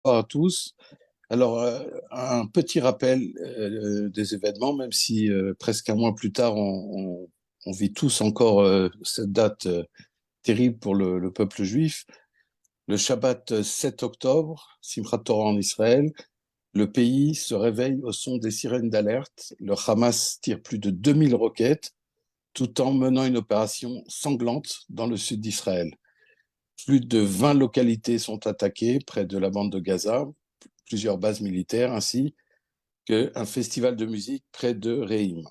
Bonsoir à tous. Alors, un petit rappel des événements, même si presque un mois plus tard, on vit tous encore cette date terrible pour le peuple juif. Le Shabbat 7 octobre, Simchat Torah en Israël, le pays se réveille au son des sirènes d'alerte. Le Hamas tire plus de 2000 roquettes tout en menant une opération sanglante dans le sud d'Israël. Plus de 20 localités sont attaquées près de la bande de Gaza, plusieurs bases militaires, ainsi qu'un festival de musique près de Reim.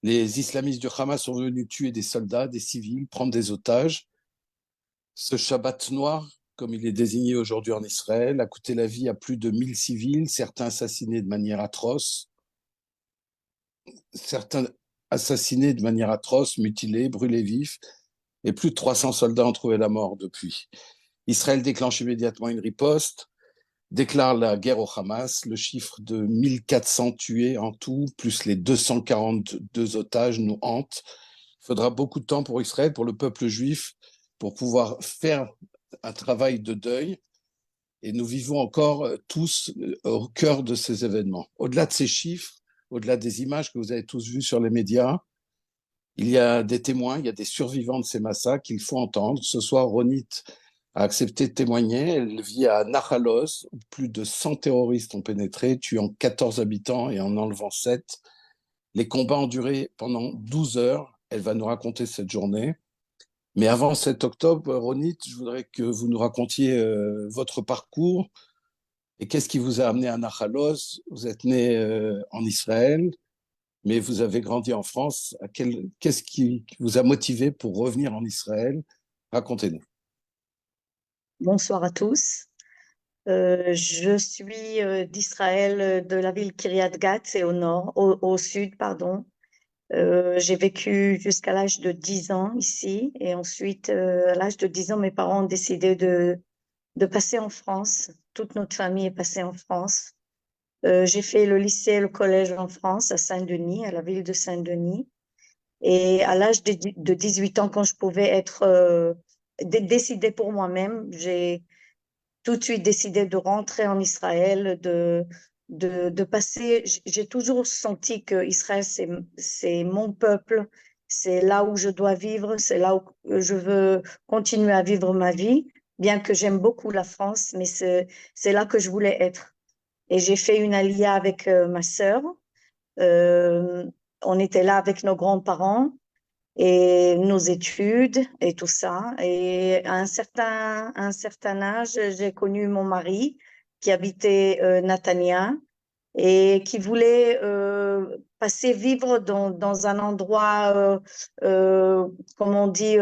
Les islamistes du Hamas sont venus tuer des soldats, des civils, prendre des otages. Ce Shabbat noir, comme il est désigné aujourd'hui en Israël, a coûté la vie à plus de 1000 civils, certains assassinés de manière atroce, mutilés, brûlés vifs, et plus de 300 soldats ont trouvé la mort depuis. Israël déclenche immédiatement une riposte, déclare la guerre au Hamas. Le chiffre de 1400 tués en tout, plus les 242 otages, nous hante. Il faudra beaucoup de temps pour Israël, pour le peuple juif, pour pouvoir faire un travail de deuil. Et nous vivons encore tous au cœur de ces événements. Au-delà de ces chiffres, au-delà des images que vous avez tous vues sur les médias, il y a des témoins, il y a des survivants de ces massacres qu'il faut entendre. Ce soir, Ronit a accepté de témoigner. Elle vit à Nahalos, où plus de 100 terroristes ont pénétré, tuant 14 habitants et en enlevant 7. Les combats ont duré pendant 12 heures. Elle va nous raconter cette journée. Mais avant 7 octobre, Ronit, je voudrais que vous nous racontiez votre parcours et qu'est-ce qui vous a amené à Nahalos. Vous êtes né en Israël, mais vous avez grandi en France. Qu'est-ce qui vous a motivé pour revenir en Israël? Racontez-nous. Bonsoir à tous. Je suis d'Israël, de la ville Kiryat Gat, c'est au nord, au sud, pardon. J'ai vécu jusqu'à l'âge de 10 ans ici et ensuite, à l'âge de 10 ans, mes parents ont décidé de passer en France. Toute notre famille est passée en France. J'ai fait le lycée et le collège en France, à Saint-Denis, à la ville de Saint-Denis. Et à l'âge de 18 ans, quand je pouvais décider pour moi-même, j'ai tout de suite décidé de rentrer en Israël, de passer. J'ai toujours senti que Israël, c'est mon peuple, c'est là où je dois vivre, c'est là où je veux continuer à vivre ma vie, bien que j'aime beaucoup la France, mais c'est là que je voulais être. Et j'ai fait une alia avec ma sœur. Euh, on était là avec nos grands-parents et nos études et tout ça. Et à un certain âge, j'ai connu mon mari qui habitait Natania et qui voulait passer vivre dans un endroit, comme on dit,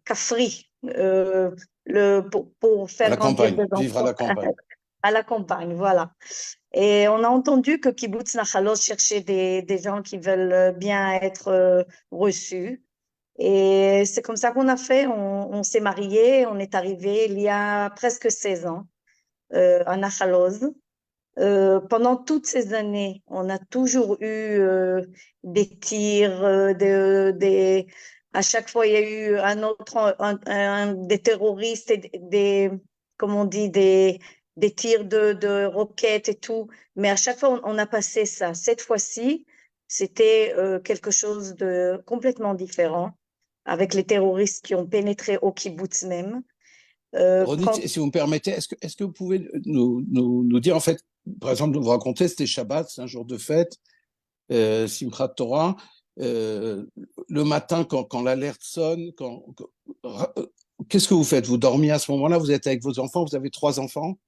cafri, pour À faire la grandir campagne, des vivre à enfants la campagne. à la campagne, voilà. Et on a entendu que Kibbutz Nachalos cherchait des gens qui veulent bien être reçus. Et c'est comme ça qu'on a fait. On s'est mariés, on est arrivé il y a presque 16 ans à Nachaloz. Pendant toutes ces années, on a toujours eu des tirs, à chaque fois il y a eu des terroristes, comme on dit, des tirs de roquettes et tout. Mais à chaque fois, on a passé ça. Cette fois-ci, c'était quelque chose de complètement différent avec les terroristes qui ont pénétré au kibbutz même. Ronit, Quand si vous me permettez, est-ce que vous pouvez nous dire, en fait, par exemple, vous raconter, c'était Shabbat, c'est un jour de fête, Simchat Torah, euh, le matin, quand l'alerte sonne, qu'est-ce que vous faites? Vous dormiez à ce moment-là? Vous êtes avec vos enfants? Vous avez 3 enfants?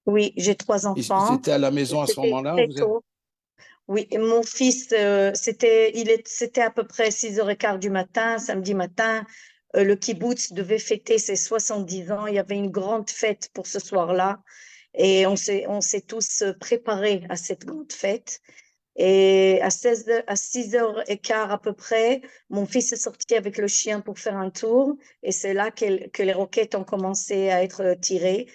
Oui, j'ai trois Ils enfants. étaient à la maison à ce C'était moment-là? très tôt. Oui, et mon fils, c'était à peu près 6h15 du matin, samedi matin. Le kibbutz devait fêter ses 70 ans. Il y avait une grande fête pour ce soir-là. Et on s'est tous préparés à cette grande fête. Et à 6h15 à peu près, mon fils est sorti avec le chien pour faire un tour. Et c'est là que les roquettes ont commencé à être tirées.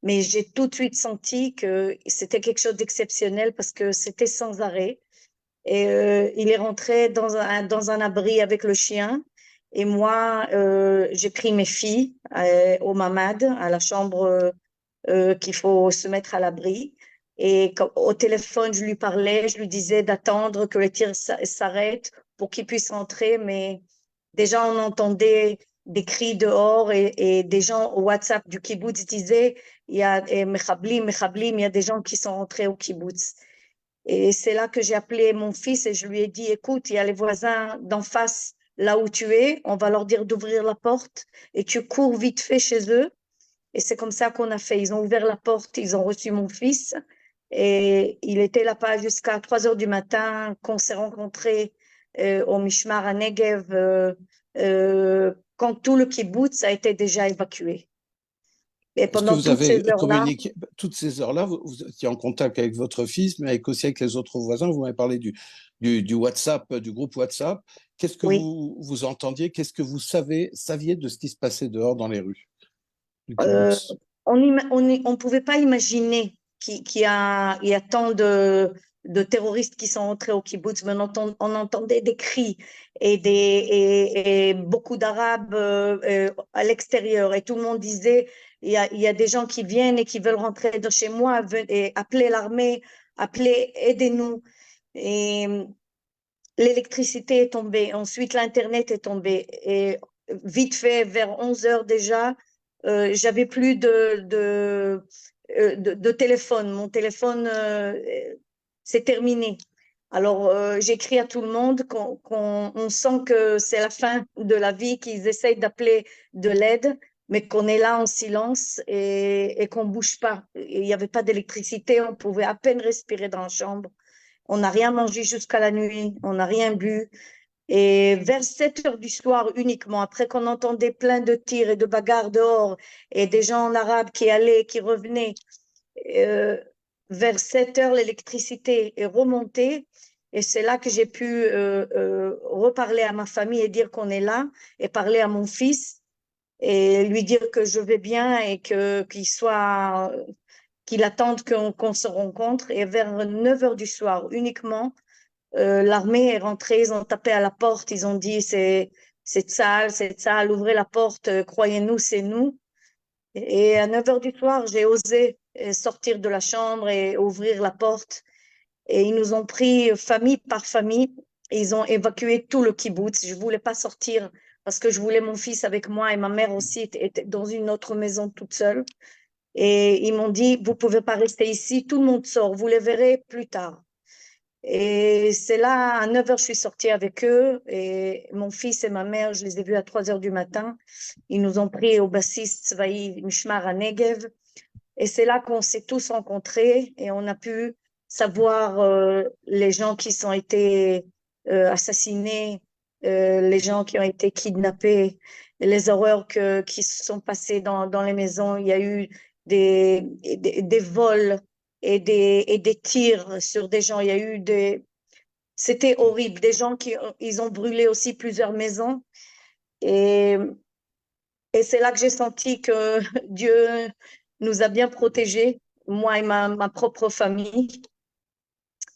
Mais j'ai tout de suite senti que c'était quelque chose d'exceptionnel parce que c'était sans arrêt. Et il est rentré dans un abri avec le chien. Et moi, j'ai pris mes filles au mamad, à la chambre qu'il faut se mettre à l'abri. Et au téléphone, je lui parlais, je lui disais d'attendre que le tir s'arrête pour qu'il puisse rentrer, mais déjà on entendait des cris dehors et des gens au WhatsApp du kibbutz disaient il y a mechablim, mechablim, il y a des gens qui sont rentrés au kibbutz. Et c'est là que j'ai appelé mon fils et je lui ai dit, écoute, il y a les voisins d'en face, là où tu es, on va leur dire d'ouvrir la porte et tu cours vite fait chez eux. Et c'est comme ça qu'on a fait. Ils ont ouvert la porte, ils ont reçu mon fils et il était là-bas jusqu'à 3 heures du matin qu'on s'est rencontrés au Mishmar à Negev quand tout le kibbutz a été déjà évacué. Et Est-ce que pendant vous toutes ces avez heures-là, communiqué, toutes ces heures-là, vous étiez en contact avec votre fils, mais aussi avec les autres voisins? Vous m'avez parlé du WhatsApp, du groupe WhatsApp. Qu'est-ce que oui, vous entendiez? Qu'est-ce que vous saviez de ce qui se passait dehors dans les rues du euh, kibbutz? on pouvait pas imaginer il y a tant de terroristes qui sont entrés au kibbutz, mais on entendait des cris et beaucoup d'Arabes à l'extérieur. Et tout le monde disait, il y a des gens qui viennent et qui veulent rentrer de chez moi, et appeler l'armée, appeler, aidez-nous. Et l'électricité est tombée, ensuite l'Internet est tombé. Et vite fait, vers 11 heures déjà, j'avais plus de téléphone. Mon téléphone, c'est terminé. Alors, j'écris à tout le monde qu'on sent que c'est la fin de la vie, qu'ils essayent d'appeler de l'aide, mais qu'on est là en silence et qu'on ne bouge pas. Il n'y avait pas d'électricité, on pouvait à peine respirer dans la chambre. On n'a rien mangé jusqu'à la nuit, on n'a rien bu. Et vers 7 heures du soir uniquement, après qu'on entendait plein de tirs et de bagarres dehors et des gens en arabe qui allaient, qui revenaient, euh, vers 7 heures, l'électricité est remontée. Et c'est là que j'ai pu reparler à ma famille et dire qu'on est là et parler à mon fils et lui dire que je vais bien et qu'il attende qu'on se rencontre. Et vers 9 heures du soir uniquement, l'armée est rentrée, ils ont tapé à la porte, ils ont dit c'est sale, ouvrez la porte, croyez-nous, c'est nous. Et à 9 heures du soir, j'ai osé sortir de la chambre et ouvrir la porte. Et ils nous ont pris famille par famille. Et ils ont évacué tout le kibbutz. Je ne voulais pas sortir parce que je voulais mon fils avec moi et ma mère aussi était dans une autre maison toute seule. Et ils m'ont dit, vous ne pouvez pas rester ici, tout le monde sort, vous les verrez plus tard. Et c'est là, à 9 heures, je suis sortie avec eux et mon fils et ma mère, je les ai vus à 3 heures du matin. Ils nous ont pris au Bassis Tzvaï Mishmar à Negev. Et c'est là qu'on s'est tous rencontrés et on a pu savoir les gens qui ont été assassinés, les gens qui ont été kidnappés, les horreurs qui se sont passées dans les maisons. Il y a eu des vols et des tirs sur des gens. Il y a eu des... C'était horrible. Des gens ils ont brûlé aussi plusieurs maisons. Et, et c'est là que j'ai senti que Dieu nous a bien protégés, moi et ma propre famille.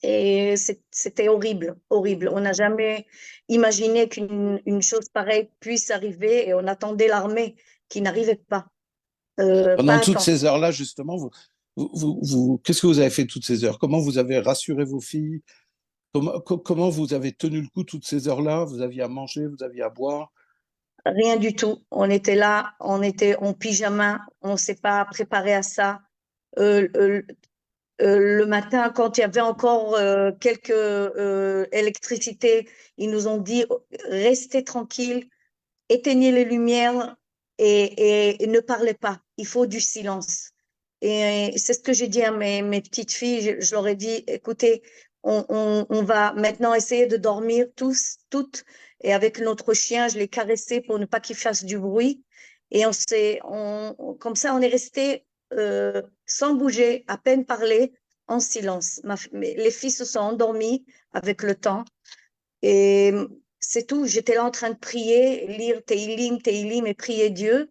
Et c'était horrible, horrible. On n'a jamais imaginé qu'une chose pareille puisse arriver et on attendait l'armée qui n'arrivait pas. Pendant Pas à toutes temps. ces heures-là, justement, qu'est-ce que vous avez fait toutes ces heures? Comment vous avez rassuré vos filles? Comment vous avez tenu le coup toutes ces heures-là? Vous aviez à manger, vous aviez à boire? Rien du tout. On était là, on était en pyjama, on ne s'est pas préparé à ça. Euh, euh, le matin, quand il y avait encore quelques électricités, ils nous ont dit restez tranquilles, éteignez les lumières et ne parlez pas. Il faut du silence. Et c'est ce que j'ai dit à mes petites filles. Je leur ai dit, écoutez, on va maintenant essayer de dormir tous, toutes. Et avec notre chien, je l'ai caressé pour ne pas qu'il fasse du bruit. Et comme ça, on est resté sans bouger, à peine parler, en silence. Les filles se sont endormies avec le temps. Et c'est tout. J'étais là en train de prier, lire Teilim et prier Dieu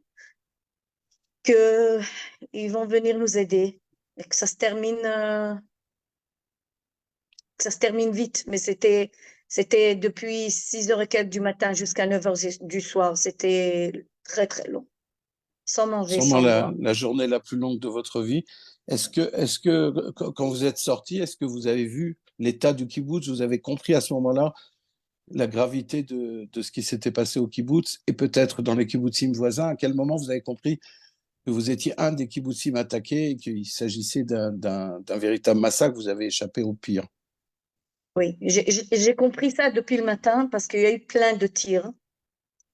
qu'ils vont venir nous aider et que ça se termine vite. Mais c'était depuis 6 heures et quelques du matin jusqu'à 9 heures du soir. C'était très, très long. sans manger, Sûrement sans boire. la journée la plus longue de votre vie. Quand vous êtes sorti, est-ce que vous avez vu l'état du kibbutz? Vous avez compris à ce moment-là la gravité de ce qui s'était passé au kibbutz et peut-être dans les kibbutzim voisins? À quel moment vous avez compris que vous étiez un des kibbutzim attaqués et qu'il s'agissait d'un véritable massacre? Vous avez échappé au pire. Oui, j'ai compris ça depuis le matin parce qu'il y a eu plein de tirs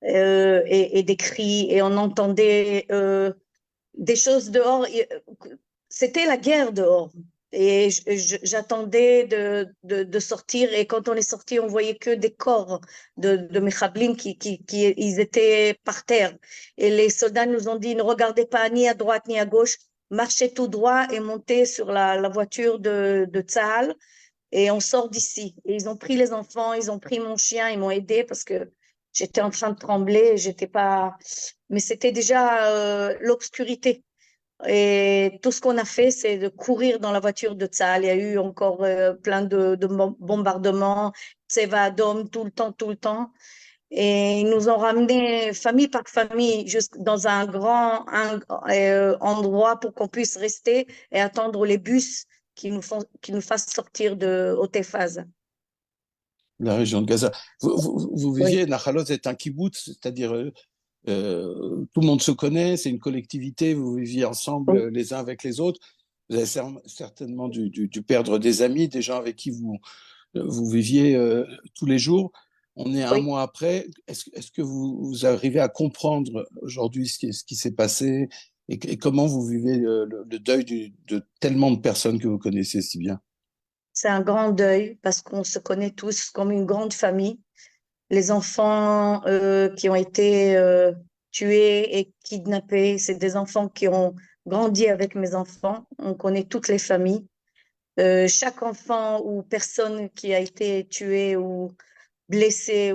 et des cris et on entendait des choses dehors. C'était la guerre dehors. Et j'attendais de sortir. Et quand on est sorti, on voyait que des corps de Mechablim qui ils étaient par terre. Et les soldats nous ont dit, ne regardez pas ni à droite ni à gauche, marchez tout droit et montez sur la voiture de Tzahal et on sort d'ici. Et ils ont pris les enfants, ils ont pris mon chien, ils m'ont aidé parce que j'étais en train de trembler, j'étais pas, mais c'était déjà l'obscurité. Et tout ce qu'on a fait, c'est de courir dans la voiture de Tzahal. Il y a eu encore plein de bombardements, Tseva Adom, tout le temps, tout le temps. Et ils nous ont ramenés famille par famille jusque dans un grand endroit pour qu'on puisse rester et attendre les bus qui nous fassent sortir de Haute-Phase. La région de Gaza. Vous Oui, viviez, Nachalos est un kibbutz, c'est-à-dire tout le monde se connaît, c'est une collectivité, vous viviez ensemble oui, les uns avec les autres. Vous avez certainement dû perdre des amis, des gens avec qui vous viviez tous les jours. On est un oui. mois après. Est-ce que vous arrivez à comprendre aujourd'hui ce qui s'est passé et comment vous vivez le deuil de tellement de personnes que vous connaissez si bien? C'est un grand deuil parce qu'on se connaît tous comme une grande famille. Les enfants qui ont été tués et kidnappés, c'est des enfants qui ont grandi avec mes enfants. On connaît toutes les familles. Chaque enfant ou personne qui a été tué ou blessé,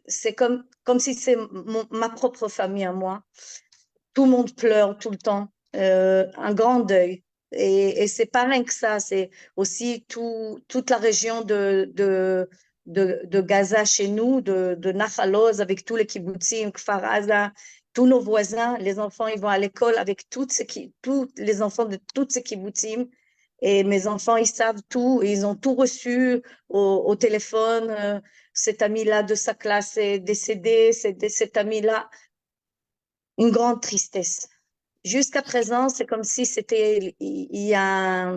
c'est comme si c'est ma propre famille à moi. Tout le monde pleure tout le temps, un grand deuil. Et c'est pas rien que ça, c'est aussi toute la région de Gaza chez nous, de Nahal Oz, avec tous les kibbutzim, Kfar Aza, tous nos voisins, les enfants, ils vont à l'école avec tous les enfants de toutes ces kibbutzim. Et mes enfants, ils savent tout, ils ont tout reçu au téléphone. Cet ami-là de sa classe est décédé, cet ami-là. Une grande tristesse. Jusqu'à présent, c'est comme si c'était il y a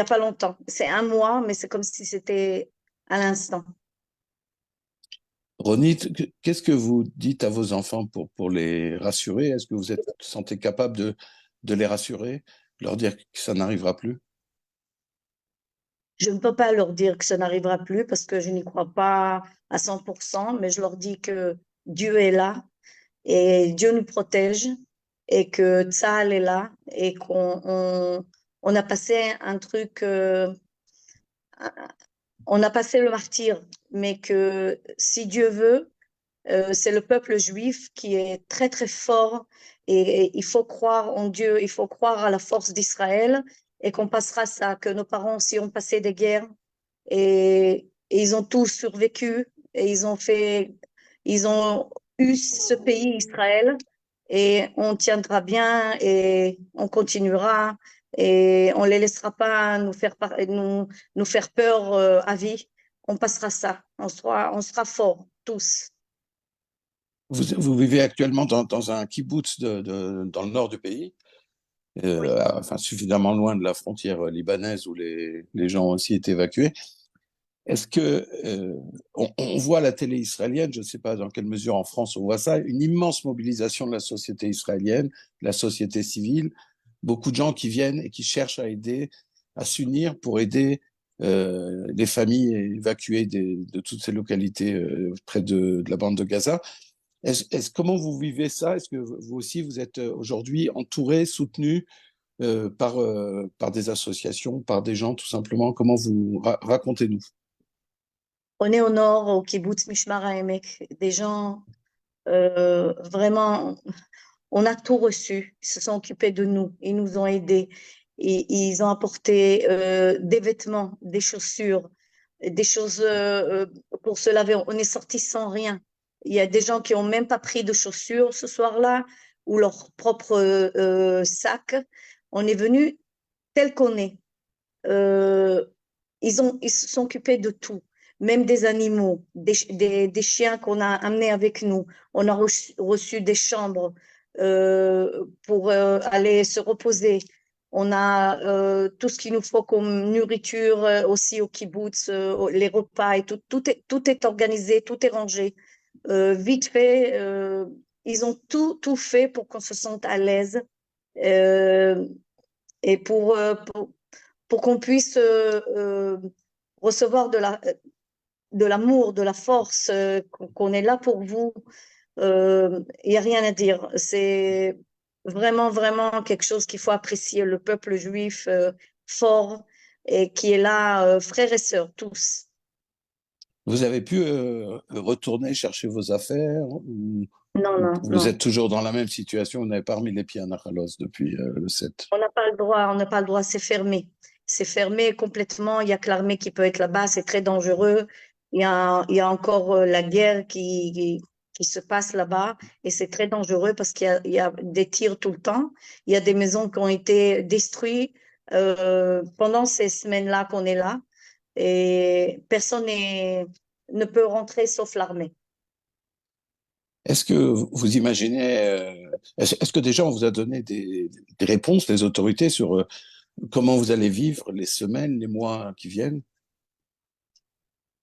pas longtemps. C'est un mois, mais c'est comme si c'était à l'instant. Ronit, qu'est-ce que vous dites à vos enfants pour les rassurer? Est-ce que vous êtes sentez capable de les rassurer, de leur dire que ça n'arrivera plus? Je ne peux pas leur dire que ça n'arrivera plus parce que je n'y crois pas à 100%, mais je leur dis que Dieu est là et Dieu nous protège et que Tsahal est là et on a passé un truc, on a passé le martyr, mais que si Dieu veut, c'est le peuple juif qui est très très fort et il faut croire en Dieu, il faut croire à la force d'Israël et qu'on passera ça, que nos parents aussi ont passé des guerres et ils ont tous survécu et ils ont eu ce pays Israël et on tiendra bien et on continuera et on les laissera pas nous faire peur à vie. On passera ça, on sera forts tous. Vous vivez actuellement dans un kibbutz dans le nord du pays, Oui. enfin suffisamment loin de la frontière libanaise où les gens ont aussi été évacués. Est-ce que on voit à la télé israélienne, je ne sais pas dans quelle mesure en France on voit ça, une immense mobilisation de la société israélienne, de la société civile, beaucoup de gens qui viennent et qui cherchent à aider, à s'unir pour aider les familles évacuées de toutes ces localités près de la bande de Gaza. Comment vous vivez ça? Est-ce que vous aussi, vous êtes aujourd'hui entouré, soutenu par des associations, par des gens tout simplement? Comment vous racontez-nous? On est au nord, au kibbutz Mishmar HaEmek, des gens vraiment, on a tout reçu. Ils se sont occupés de nous, ils nous ont aidés. Et, ils ont apporté des vêtements, des chaussures, des choses pour se laver. On est sorti sans rien. Il y a des gens qui ont même pas pris de chaussures ce soir-là ou leur propre sac. On est venu tel qu'on est. Ils se sont occupés de tout, même des animaux, des chiens qu'on a amenés avec nous. On a reçu des chambres pour aller se reposer. On a tout ce qu'il nous faut comme nourriture aussi au kibbutz, les repas et tout. Tout est organisé, tout est rangé. Vite fait, ils ont tout fait pour qu'on se sente à l'aise euh, et pour qu'on puisse recevoir de l'amour, de la force, qu'on est là pour vous. Il n'y a rien à dire. C'est vraiment, vraiment quelque chose qu'il faut apprécier. Le peuple juif fort et qui est là, frères et sœurs, tous. Vous avez pu retourner chercher vos affaires ou Non, non, vous non. êtes toujours dans la même situation, vous n'avez pas remis les pieds à Nachalos depuis le 7? On n'a pas le droit, on n'a pas le droit, c'est fermé. C'est fermé complètement. Il n'y a que l'armée qui peut être là-bas, c'est très dangereux. Il y a encore la guerre qui se passe là-bas et c'est très dangereux parce il y a des tirs tout le temps. Il y a des maisons qui ont été détruites pendant ces semaines-là qu'on est là et ne peut rentrer sauf l'armée. Est-ce que vous imaginez, est-ce que déjà on vous a donné des réponses, les autorités, sur comment vous allez vivre les semaines, les mois qui viennent?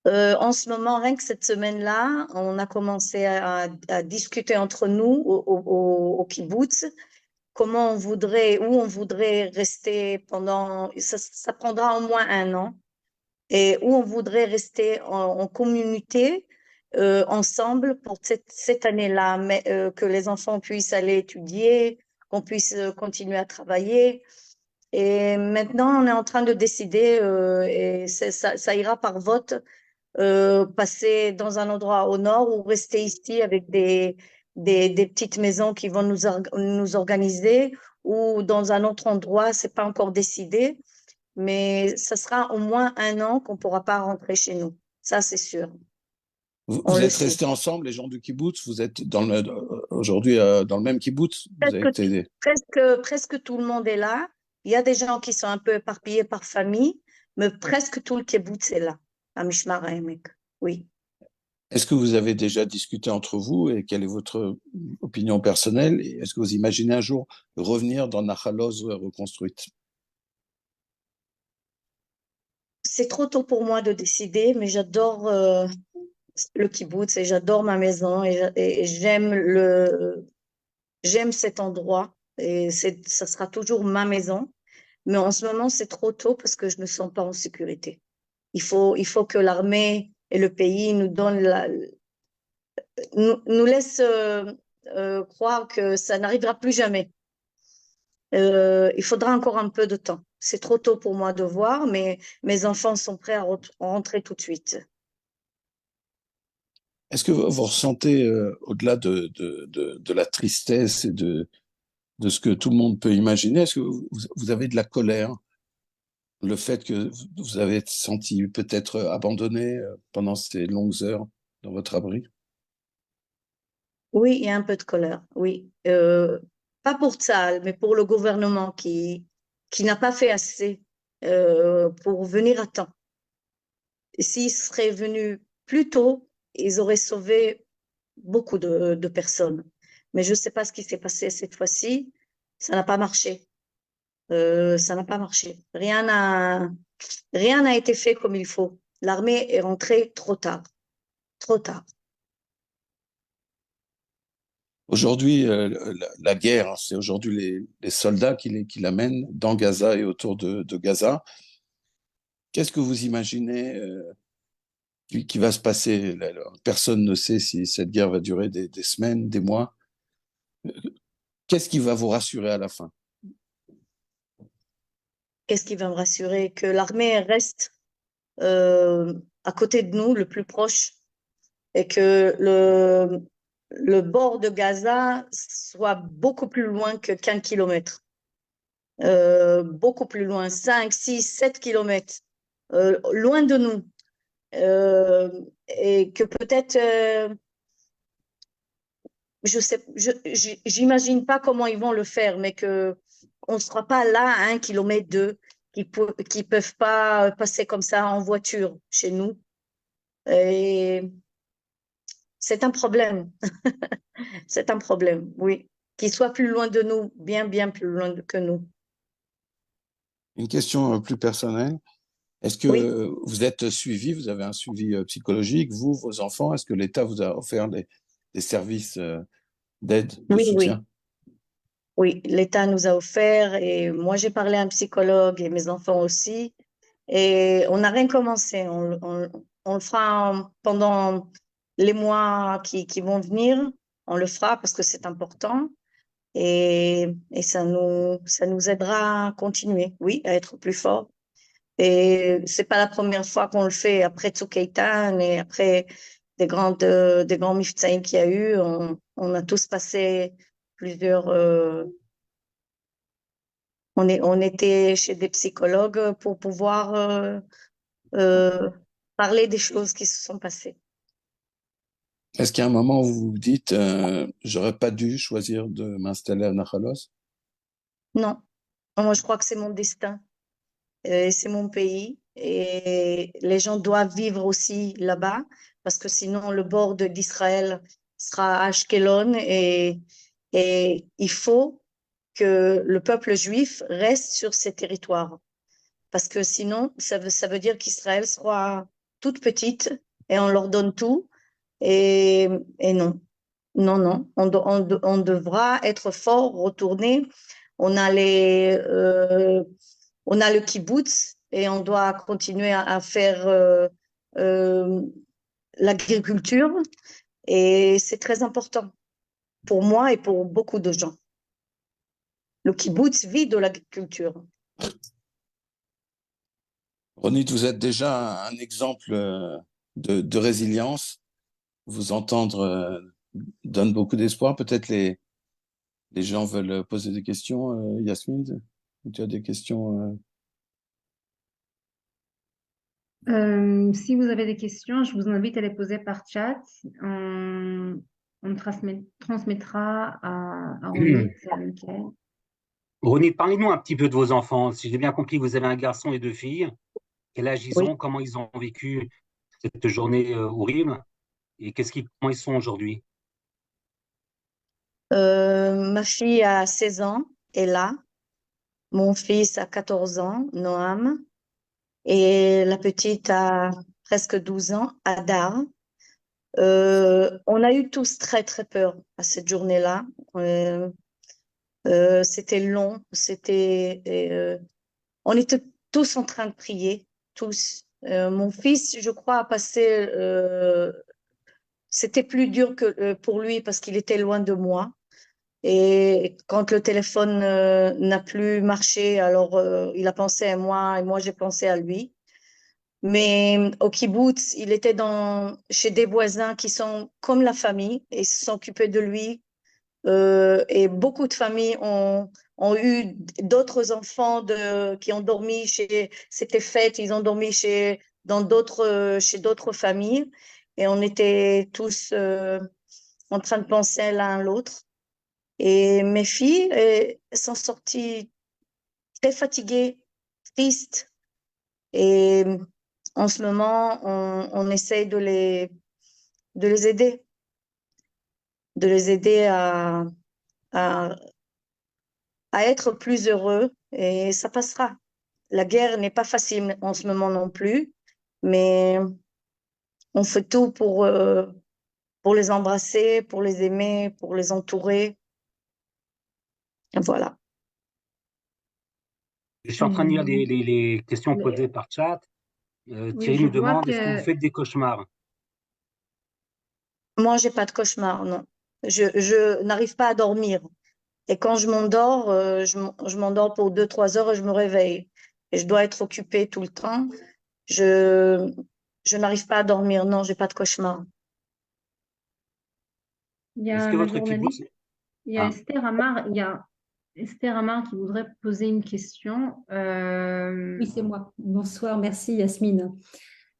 En ce moment, rien que cette semaine-là, on a commencé à discuter entre nous au kibbutz, comment on voudrait, où on voudrait rester pendant, ça prendra au moins un an, et où on voudrait rester en communauté, ensemble pour cette année-là, mais que les enfants puissent aller étudier, qu'on puisse continuer à travailler. Et maintenant, on est en train de décider, et ça ira par vote passer dans un endroit au nord ou rester ici avec des petites maisons qui vont nous organiser ou dans un autre endroit, c'est pas encore décidé, mais ça sera au moins un an qu'on pourra pas rentrer chez nous. Ça, c'est sûr. On Vous le êtes sait. restés ensemble, les gens du kibbutz? Vous êtes aujourd'hui dans le même kibbutz? Vous avez Presque, été... presque tout le monde est là. Il y a des gens qui sont un peu éparpillés par famille, mais presque tout le kibbutz est là, à Mishmar HaEmek. Oui. Est-ce que vous avez déjà discuté entre vous et quelle est votre opinion personnelle? Et est-ce que vous imaginez un jour revenir dans Nachalos reconstruite? C'est trop tôt pour moi de décider, mais j'adore le kibbutz et j'adore ma maison et j'aime cet endroit et ça sera toujours ma maison. Mais en ce moment, c'est trop tôt parce que je ne me sens pas en sécurité. Il faut que l'armée et le pays nous donnent nous laissent croire que ça n'arrivera plus jamais. Il faudra encore un peu de temps. C'est trop tôt pour moi de voir, mais mes enfants sont prêts à rentrer tout de suite. Est-ce que vous ressentez, au-delà de la tristesse et de ce que tout le monde peut imaginer, est-ce que vous avez de la colère? Le fait que vous avez senti peut-être abandonné pendant ces longues heures dans votre abri? Oui, il y a un peu de colère, oui. Pas pour Tsahal, mais pour le gouvernement qui n'a pas fait assez pour venir à temps. S'ils seraient venus plus tôt, ils auraient sauvé beaucoup de personnes. Mais je ne sais pas ce qui s'est passé cette fois-ci. Ça n'a pas marché. Ça n'a pas marché. Rien n'a été fait comme il faut. L'armée est rentrée trop tard. Trop tard. Aujourd'hui, la guerre, hein, c'est aujourd'hui les soldats qui l'amènent dans Gaza et autour de Gaza. Qu'est-ce que vous imaginez qui va se passer? Personne ne sait si cette guerre va durer des semaines, des mois. Qu'est-ce qui va vous rassurer à la fin? Qu'est-ce qui va me rassurer? Que l'armée reste à côté de nous, le plus proche, et que le bord de Gaza soit beaucoup plus loin que 15 kilomètres. Beaucoup plus loin, 5, 6, 7 kilomètres, loin de nous. Et que peut-être j'imagine pas comment ils vont le faire, mais que on ne sera pas là à 1 kilomètre d'eux, qui peuvent pas passer comme ça en voiture chez nous. Et c'est un problème. C'est un problème, oui. Qu'ils soient plus loin de nous, bien, bien plus loin que nous. Une question plus personnelle. Est-ce Oui, que vous êtes suivi, vous avez un suivi psychologique, vous, vos enfants? Est-ce que l'État vous a offert des services d'aide, de oui, oui. soutien? Oui, l'État nous a offert et moi j'ai parlé à un psychologue et mes enfants aussi. Et on n'a rien commencé. On le fera pendant les mois qui vont venir. On le fera parce que c'est important et ça nous aidera à continuer, oui, à être plus fort. Et c'est pas la première fois qu'on le fait après Tzoukheitan et après des grands miftaïm qu'il y a eu. On a tous passé plusieurs. On était chez des psychologues pour pouvoir euh, parler des choses qui se sont passées. Est-ce qu'il y a un moment où vous vous dites, j'aurais pas dû choisir de m'installer à Nachalos? Non, moi je crois que c'est mon destin, c'est mon pays et les gens doivent vivre aussi là-bas parce que sinon le bord d'Israël sera à Ashkelon et il faut que le peuple juif reste sur ces territoires parce que sinon ça veut dire qu'Israël sera toute petite et on leur donne tout et non. Non, non, on devra être fort, retourner. On a on a le kibbutz et on doit continuer à faire euh, l'agriculture et c'est très important pour moi et pour beaucoup de gens. Le kibbutz vit de l'agriculture. Ronit, vous êtes déjà un exemple de résilience. Vous entendre donne beaucoup d'espoir. Peut-être les gens veulent poser des questions. Yasmine, tu as des questions? Si vous avez des questions, je vous invite à les poser par chat. On transmettra à Ronit et à Michael. Ronit, parlez-nous un petit peu de vos enfants. Si j'ai bien compris, vous avez un garçon et deux filles. Quel âge ils Oui. ont? Comment ils ont vécu cette journée horrible? Et comment ils sont aujourd'hui? Ma fille a 16 ans, est là. Mon fils a 14 ans, Noam. Et la petite a presque 12 ans, Adar. On a eu tous très, très peur à cette journée-là. C'était long, on était tous en train de prier, tous. Mon fils, je crois, a passé, c'était plus dur que pour lui parce qu'il était loin de moi. Et quand le téléphone n'a plus marché, alors il a pensé à moi et moi j'ai pensé à lui. Mais au kibbutz, il était chez des voisins qui sont comme la famille et s'occupaient de lui. Et beaucoup de familles ont eu d'autres enfants qui ont dormi c'était fête, ils ont dormi chez d'autres familles. Et on était tous en train de penser l'un à l'autre. Et mes filles sont sorties très fatiguées, tristes. Et en ce moment, on essaye de les aider, de les aider à, à être plus heureux et ça passera. La guerre n'est pas facile en ce moment non plus, mais on fait tout pour les embrasser, pour les aimer, pour les entourer. Voilà. Je suis en train de lire les questions posées par chat. Oui, Thierry je nous vois demande, est-ce que vous que faites des cauchemars? Moi, j'ai pas de cauchemar, non. Je n'arrive pas à dormir. Et quand je m'endors, je m'endors pour 2, 3 heures et je me réveille. Et je dois être occupée tout le temps. Je, je n'arrive pas à dormir. Non, j'ai pas de cauchemar. il y Est-ce a que un votre kibbutz... journaliste, il y a Ah, Esther Amar, il y a Esther Amar qui voudrait poser une question. Oui, c'est moi. Bonsoir, merci Yasmine.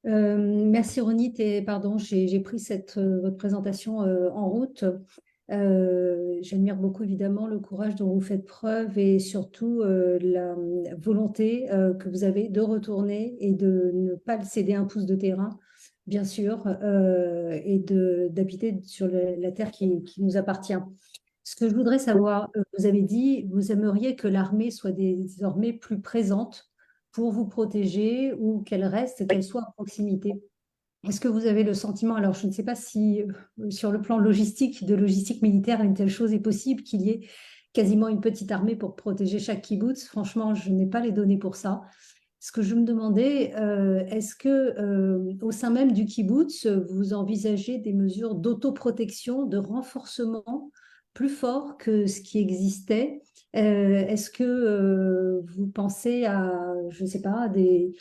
Merci Ronit et pardon, j'ai pris votre présentation en route. J'admire beaucoup évidemment le courage dont vous faites preuve et surtout la volonté que vous avez de retourner et de ne pas céder un pouce de terrain, bien sûr, et d'habiter sur la terre qui nous appartient. Ce que je voudrais savoir, vous avez dit, vous aimeriez que l'armée soit désormais plus présente pour vous protéger ou qu'elle reste, qu'elle soit à proximité. Est-ce que vous avez le sentiment, alors je ne sais pas si sur le plan logistique, de logistique militaire, une telle chose est possible, qu'il y ait quasiment une petite armée pour protéger chaque kibbutz. Franchement, je n'ai pas les données pour ça. Ce que je me demandais, est-ce que au sein même du kibbutz, vous envisagez des mesures d'autoprotection, de renforcement plus fort que ce qui existait? Est-ce que vous pensez à, je ne sais pas, il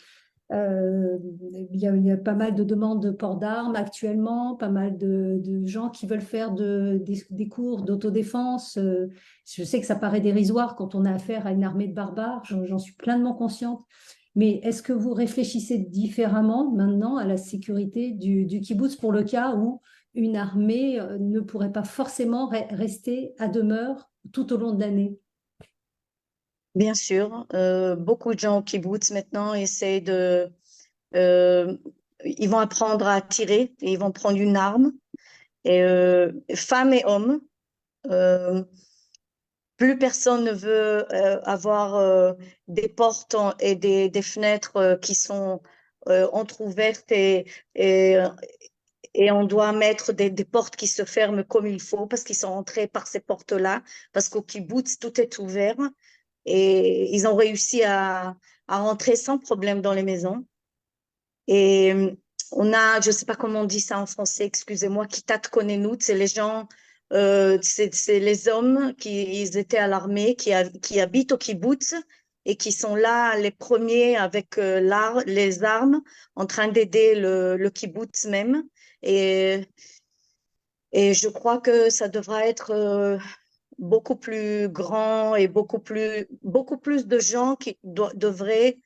y a pas mal de demandes de port d'armes actuellement, pas mal de gens qui veulent faire des cours d'autodéfense. Je sais que ça paraît dérisoire quand on a affaire à une armée de barbares, j'en suis pleinement consciente. Mais est-ce que vous réfléchissez différemment maintenant à la sécurité du kibbutz pour le cas où une armée ne pourrait pas forcément rester à demeure tout au long de l'année? Bien sûr, beaucoup de gens au kibbutz maintenant essaient ils vont apprendre à tirer et ils vont prendre une arme. Et femmes et hommes, plus personne ne veut avoir des portes et des fenêtres qui sont entrouvertes et, et on doit mettre des portes qui se ferment comme il faut parce qu'ils sont entrés par ces portes-là, parce qu'au kibbutz, tout est ouvert et ils ont réussi à rentrer sans problème dans les maisons. Et on a, je ne sais pas comment on dit ça en français, excusez-moi, Kitat Konenut, c'est les gens, c'est les hommes qui ils étaient à l'armée, qui habitent au kibbutz et qui sont là les premiers avec les armes en train d'aider le kibbutz même. Et, et je crois que ça devra être beaucoup plus grand et beaucoup plus de gens qui devraient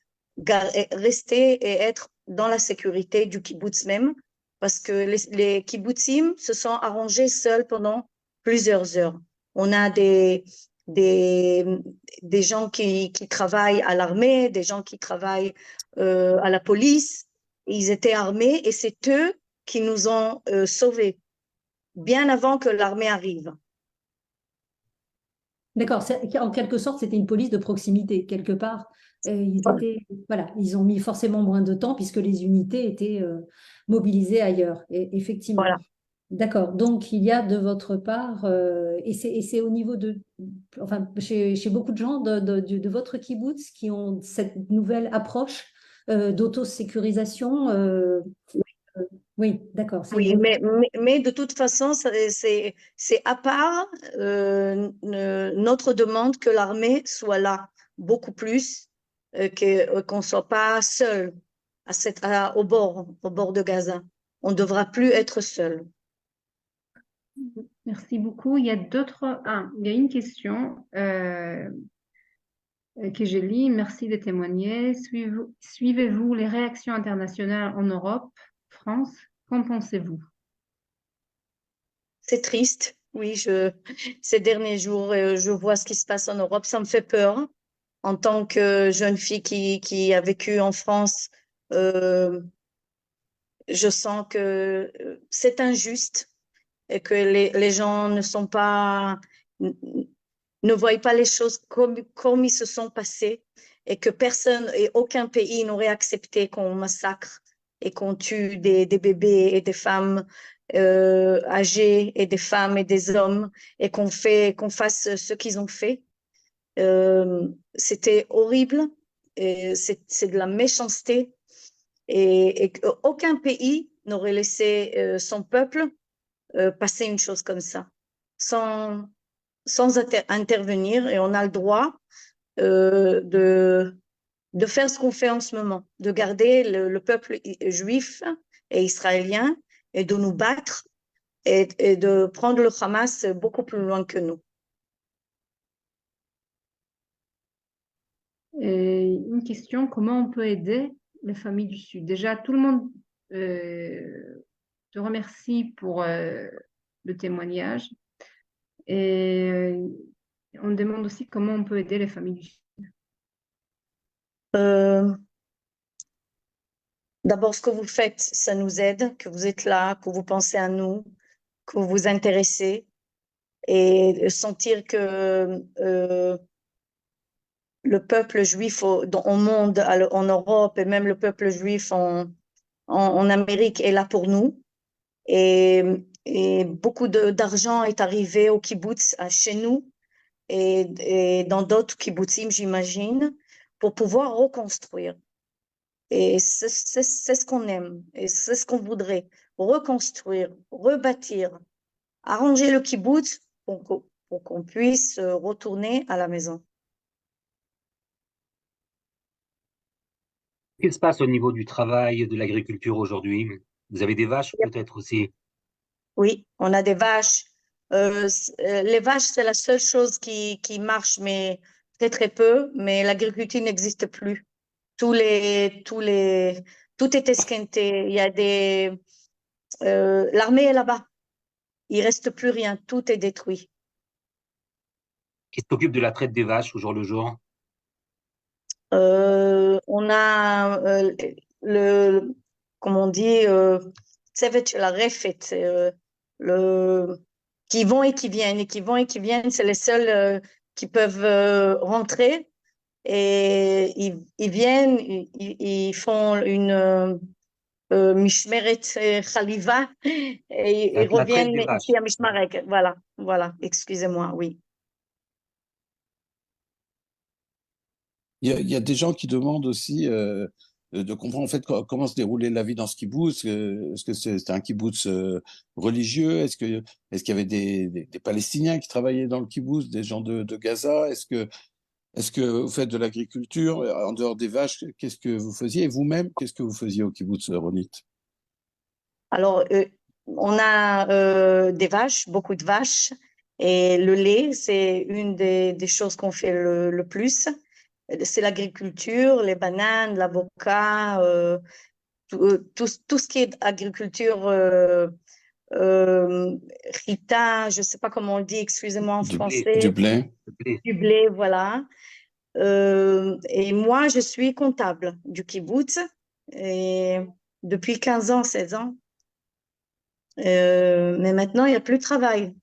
rester et être dans la sécurité du kibbutz même, parce que les kibbutzim se sont arrangés seuls pendant plusieurs heures. On a des, des gens qui travaillent à l'armée, des gens qui travaillent à la police. Ils étaient armés et c'est eux qui nous ont sauvés bien avant que l'armée arrive. D'accord, en quelque sorte, c'était une police de proximité, quelque part. Voilà, ils ont mis forcément moins de temps puisque les unités étaient mobilisées ailleurs, effectivement. Voilà. D'accord, donc il y a de votre part, et c'est au niveau enfin, chez beaucoup de gens de votre kibbutz qui ont cette nouvelle approche d'autosécurisation. Oui, d'accord. Oui, mais de toute façon, c'est à part notre demande que l'armée soit là beaucoup plus, qu'on ne soit pas seul au bord de Gaza. On ne devra plus être seul. Merci beaucoup. Il y a il y a une question que j'ai lue. Merci de témoigner. Suivez-vous les réactions internationales en Europe, France? Qu'en pensez-vous? C'est triste, oui, ces derniers jours, je vois ce qui se passe en Europe, ça me fait peur. En tant que jeune fille qui a vécu en France, je sens que c'est injuste et que les gens ne voient pas les choses comme ils se sont passées et que personne et aucun pays n'aurait accepté qu'on massacre et qu'on tue des bébés et des femmes âgées et des femmes et des hommes et qu'on fasse ce qu'ils ont fait. C'était horrible, c'est de la méchanceté et aucun pays n'aurait laissé son peuple passer une chose comme ça sans intervenir, et on a le droit de faire ce qu'on fait en ce moment, de garder le peuple juif et israélien et de nous battre et de prendre le Hamas beaucoup plus loin que nous. Et une question, comment on peut aider les familles du Sud? Déjà, tout le monde te remercie pour le témoignage. Et on demande aussi comment on peut aider les familles du Sud. D'abord, ce que vous faites, ça nous aide, que vous êtes là, que vous pensez à nous, que vous vous intéressez, et sentir que le peuple juif au monde, en Europe, et même le peuple juif en Amérique est là pour nous. Et beaucoup d'argent est arrivé au kibbutz, chez nous, et dans d'autres kibbutzim, j'imagine, pour pouvoir reconstruire. Et c'est ce qu'on aime, et c'est ce qu'on voudrait, reconstruire, rebâtir, arranger le kibbutz pour qu'on puisse retourner à la maison. Qu'est-ce qui se passe au niveau du travail, de l'agriculture aujourd'hui? Vous avez des vaches peut-être aussi? Oui, on a des vaches. Les vaches, c'est la seule chose qui marche, mais très très peu, mais l'agriculture n'existe plus. Tout est esquinté. Il y a l'armée est là-bas. Il reste plus rien. Tout est détruit. Qui s'occupe de la traite des vaches au jour le jour? On a comme on dit, צוות של הרפת, qui vont et qui viennent, c'est les seuls qui peuvent rentrer, et ils viennent, ils font une משמרת חליבה, et ils La traite reviennent des vaches. ici à Mishmarek. Voilà, excusez-moi, oui. Il y a des gens qui demandent aussi de comprendre en fait comment se déroulait la vie dans ce kibbutz. Est-ce que c'était un kibbutz religieux? Est-ce qu'il y avait des Palestiniens qui travaillaient dans le kibbutz, des gens de Gaza? Est-ce que vous faites de l'agriculture en dehors des vaches? Qu'est-ce que vous faisiez? Et vous-même, qu'est-ce que vous faisiez au kibbutz, Ronit? Alors, on a des vaches, beaucoup de vaches, et le lait, c'est une des choses qu'on fait le plus. C'est l'agriculture, les bananes, l'avocat, tout ce qui est agriculture, Rita, je ne sais pas comment on le dit, excusez-moi en Du français, blé? du blé, voilà. Et moi, je suis comptable du kibbutz, et depuis 15 ans, 16 ans. Mais maintenant, il n'y a plus de travail.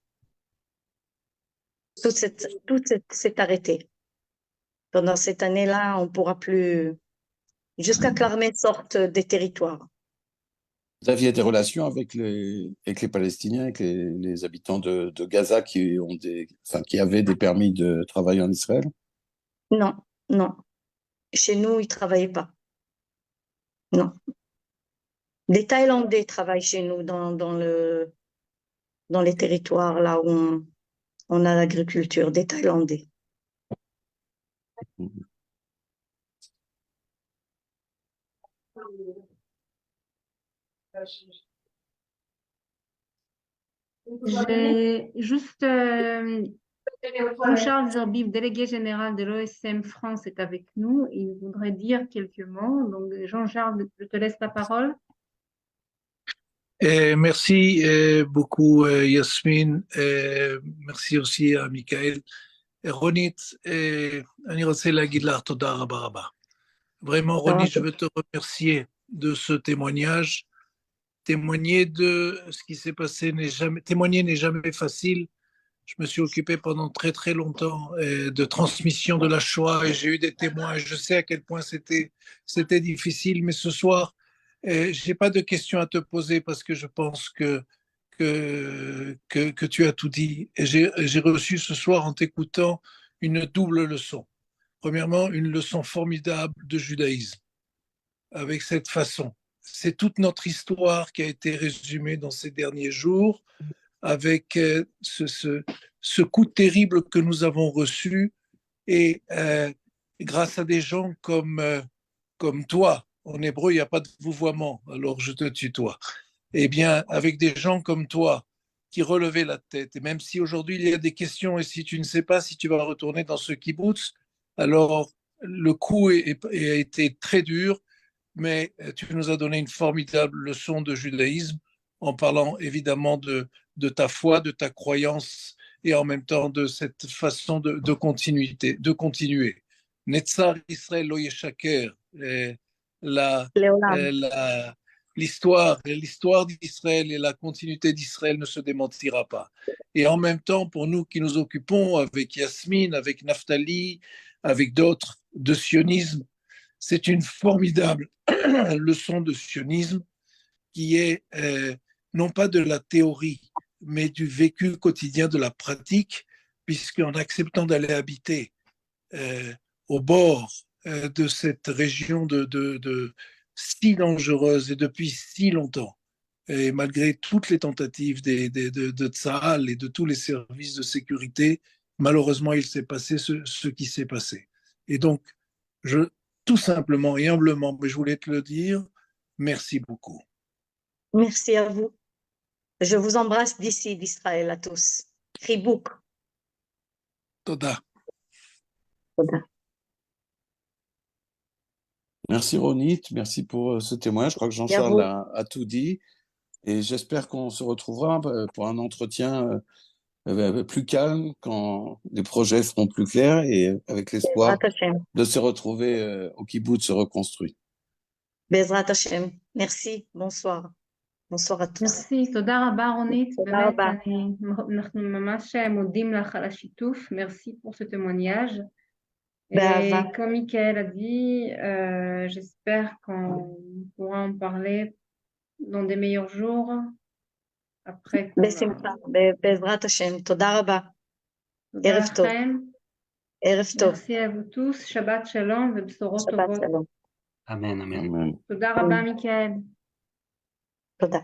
Tout s'est arrêté. Pendant cette année-là, on ne pourra plus, jusqu'à que l'armée sorte des territoires. Vous aviez des relations avec les Palestiniens, avec les habitants de Gaza qui avaient des permis de travail en Israël? Non, non. Chez nous, ils ne travaillaient pas. Non. Des Thaïlandais travaillent chez nous dans les territoires là où on a l'agriculture, des Thaïlandais. J'ai juste Jean-Charles Zerbib, délégué général de l'OSM France, est avec nous. Il voudrait dire quelques mots. Donc, Jean-Charles, je te laisse la parole. Merci beaucoup, Yasmine. merci aussi à Michael. רונית, אני רוצה להגיד לך תודה רבה רבה. Vraiment, Ronit, je veux te remercier de ce témoignage. Témoigner de ce qui s'est passé témoigner n'est jamais facile. Je me suis occupé pendant très très longtemps de transmission de la Shoah et j'ai eu des témoins. Je sais à quel point c'était difficile, mais ce soir, je n'ai pas de questions à te poser parce que je pense que tu as tout dit. Et j'ai reçu ce soir en t'écoutant une double leçon. Premièrement, une leçon formidable de judaïsme avec cette façon. C'est toute notre histoire qui a été résumée dans ces derniers jours avec ce coup terrible que nous avons reçu et grâce à des gens comme toi, en hébreu il n'y a pas de vouvoiement, alors je te tutoie, eh bien avec des gens comme toi qui relevaient la tête, et même si aujourd'hui il y a des questions et si tu ne sais pas si tu vas retourner dans ce kibbutz, alors le coup a été très dur, mais tu nous as donné une formidable leçon de judaïsme en parlant évidemment de ta foi, de ta croyance et en même temps de cette façon de continuité, de continuer. Netzar Israël lo yeshaker, Léolam. l'histoire d'Israël et la continuité d'Israël ne se démentira pas. Et en même temps, pour nous qui nous occupons avec Yasmine, avec Naftali, avec d'autres de sionisme, c'est une formidable leçon de sionisme qui est non pas de la théorie, mais du vécu quotidien de la pratique, puisqu'en acceptant d'aller habiter au bord de cette région si dangereuse et depuis si longtemps, et malgré toutes les tentatives de Tsahal et de tous les services de sécurité, malheureusement, il s'est passé ce qui s'est passé. Et donc, tout simplement et humblement, mais je voulais te le dire, merci beaucoup. Merci à vous. Je vous embrasse d'ici, d'Israël, à tous. Chibouk. Toda. Toda. Merci Ronit, merci pour ce témoignage. Je crois que Jean-Charles a tout dit et j'espère qu'on se retrouvera pour un entretien plus calme quand les projets seront plus clairs et avec l'espoir de se retrouver au kibbutz reconstruit. Bezrat Hashem. Merci, bonsoir. bonsoir à tous. merci, תודה רבה רונית, תודה באמת, רבה. אנחנו ממש מודים לך על השיתוף, merci pour ce témoignage. Et באהבה. comme Michael a dit, j'espère qu'on pourra en parler dans des meilleurs jours, après qu'on בשמחה, בעזרת השם. תודה רבה. תודה ערב טוב. לכם, ערב טוב. merci à vous tous, שבת שלום ובשורות שבת טובות. שלום. Amen, amen. Amen. תודה רבה מיכאל. תודה.